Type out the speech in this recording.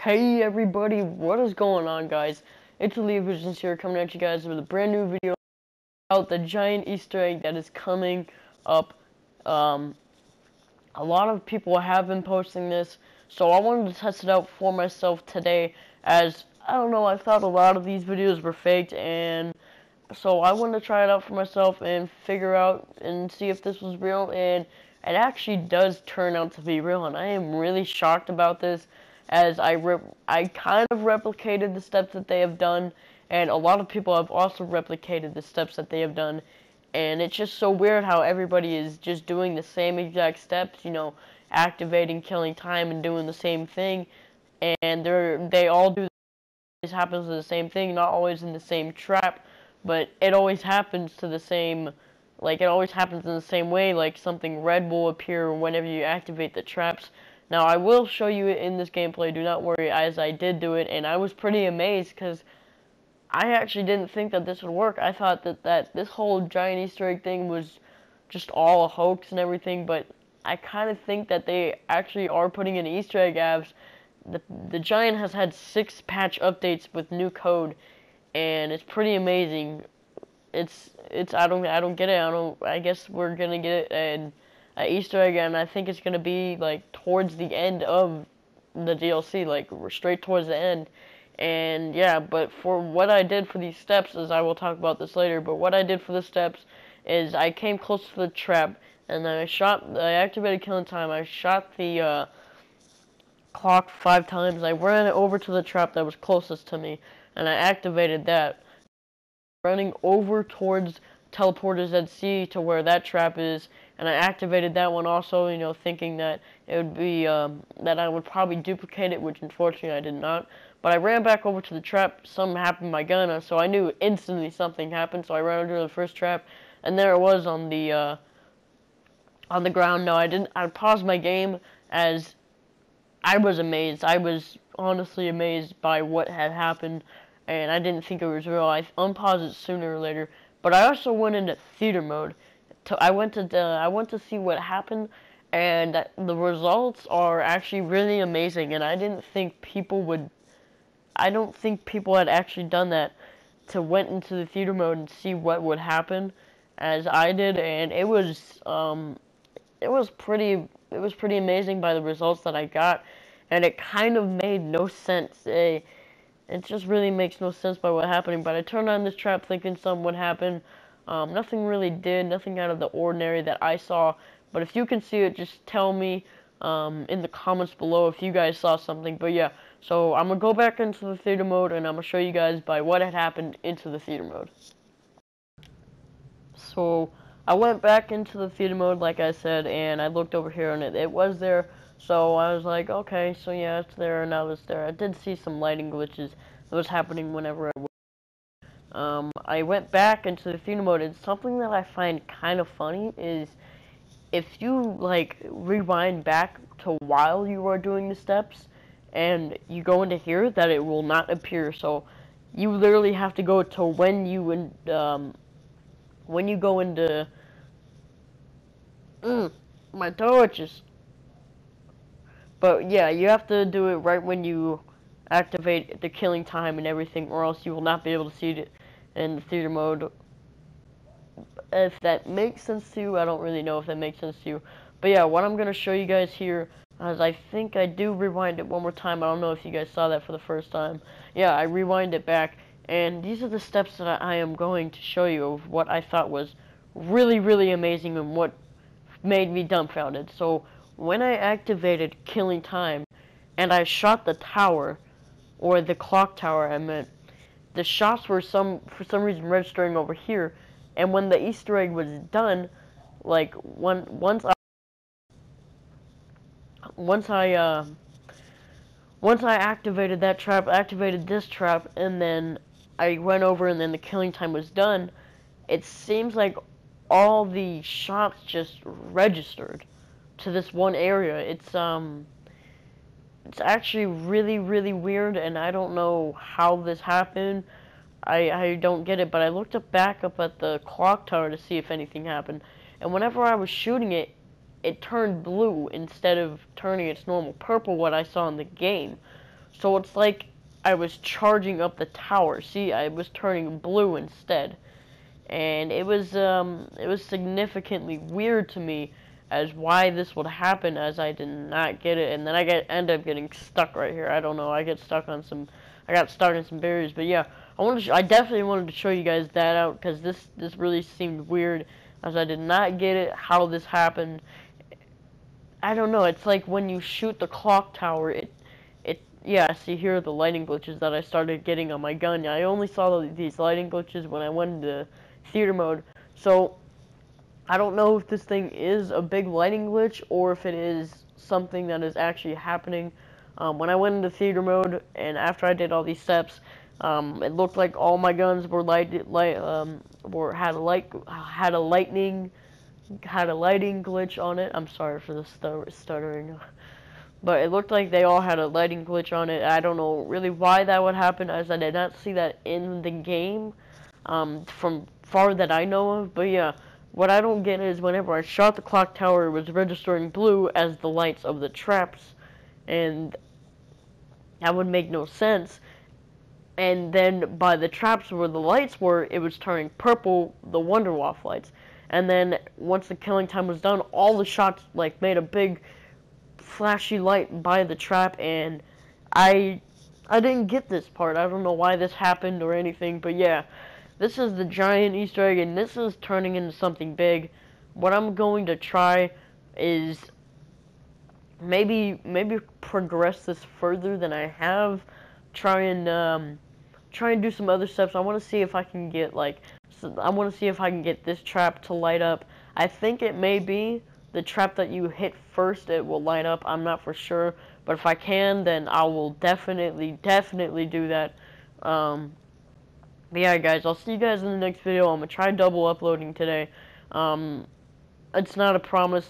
Hey everybody, what is going on, guys? It's Visions here, coming at you guys with a brand new video about the giant Easter egg that is coming up. A lot of people have been posting this, so I wanted to test it out for myself today, as, I don't know, I thought a lot of these videos were faked, and so I wanted to try it out for myself and figure out and see if this was real, and it actually does turn out to be real, and I am really shocked about this, as I kind of replicated the steps that they have done, and a lot of people have also replicated the steps that they have done, and it's just so weird how everybody is just doing the same exact steps, you know, activating, killing time, and doing the same thing, and they all do this happens to the same thing, not always in the same trap, but it always happens to the same, like, it always happens in the same way, like something red will appear whenever you activate the traps. Now, I will show you it in this gameplay, do not worry, as I did do it, and I was pretty amazed, because I actually didn't think that this would work. I thought that this whole giant Easter egg thing was just all a hoax and everything, but I kind of think that they actually are putting in Easter egg abs. The Giant has had 6 patch updates with new code, and it's pretty amazing. I don't get it. I guess we're gonna get an Easter egg, and I think it's gonna be like towards the end of the DLC, like straight towards the end. And yeah, but for what I did for these steps, as I will talk about this later, but what I did for the steps is I came close to the trap, and then I activated killing time. I shot the clock 5 times. I ran it over to the trap that was closest to me, and I activated that. Running over towards Teleporter ZC to where that trap is, and I activated that one also, you know, thinking that it would be, that I would probably duplicate it, which unfortunately I did not. But I ran back over to the trap, something happened to my gun, so I knew instantly something happened, so I ran over to the first trap, and there it was on the ground. No, I paused my game, as I was amazed. I was honestly amazed by what had happened, and I didn't think it was real. I unpaused it sooner or later, but I also went into theater mode. I went to see what happened, and the results are actually really amazing. And I don't think people had actually done that, to went into the theater mode and see what would happen, as I did, and it was pretty amazing by the results that I got, and it kind of made no sense. It just really makes no sense by what happening. But I turned on this trap thinking something would happen. Nothing really did, nothing out of the ordinary that I saw. But if you can see it, just tell me in the comments below if you guys saw something. But yeah, so I'm gonna go back into the theater mode, and I'm gonna show you guys by what had happened into the theater mode. So I went back into the theater mode, like I said, and I looked over here, and it was there. So I was like, okay, so yeah, it's there, now it's there. I did see some lighting glitches that was happening whenever I was. I went back into the theater mode, and something that I find kind of funny is if you, like, rewind back to while you are doing the steps, and you go into here, that it will not appear. So you literally have to go to when you go into my torches. But yeah, you have to do it right when you activate the killing time and everything, or else you will not be able to see it in the theater mode. If that makes sense to you, I don't really know if that makes sense to you. But yeah, what I'm going to show you guys here, as I think I do rewind it one more time. I don't know if you guys saw that for the first time. Yeah, I rewind it back, and these are the steps that I am going to show you of what I thought was really, really amazing and what made me dumbfounded. So when I activated killing time and I shot the tower, or the clock tower I meant, the shots were for some reason registering over here, and when the Easter egg was done, like once I activated that trap, activated this trap, and then I went over and then the killing time was done, it seems like all the shots just registered to this one area. It's actually really, really weird, and I don't know how this happened. I don't get it, but I looked back up at the clock tower to see if anything happened, and whenever I was shooting it, it turned blue instead of turning its normal purple, what I saw in the game. So it's like I was charging up the tower. See, I was turning blue instead. And it was significantly weird to me as why this would happen, as I did not get it, and then end up getting stuck right here. I don't know. I got stuck in some barriers, but yeah, I definitely wanted to show you guys that out because this really seemed weird, as I did not get it how this happened. I don't know. It's like when you shoot the clock tower, yeah. See, here are the lighting glitches that I started getting on my gun. I only saw these lighting glitches when I went into theater mode. So I don't know if this thing is a big lighting glitch or if it is something that is actually happening. When I went into theater mode and after I did all these steps, it looked like all my guns were had a lighting glitch on it. I'm sorry for the stuttering. But it looked like they all had a lighting glitch on it. I don't know really why that would happen, as I did not see that in the game, from far that I know of. But yeah, what I don't get is whenever I shot the clock tower, it was registering blue as the lights of the traps, and that would make no sense. And then by the traps where the lights were, it was turning purple, the Wonderwaff lights. And then once the killing time was done, all the shots like made a big flashy light by the trap, and I didn't get this part. I don't know why this happened or anything, but yeah, this is the giant Easter egg, and this is turning into something big. What I'm going to try is maybe progress this further than I have. Try and do some other steps. I want to see if I can get this trap to light up. I think it may be the trap that you hit first, it will light up. I'm not for sure, but if I can, then I will definitely do that. But yeah, guys, I'll see you guys in the next video. I'm gonna try double uploading today. It's not a promise.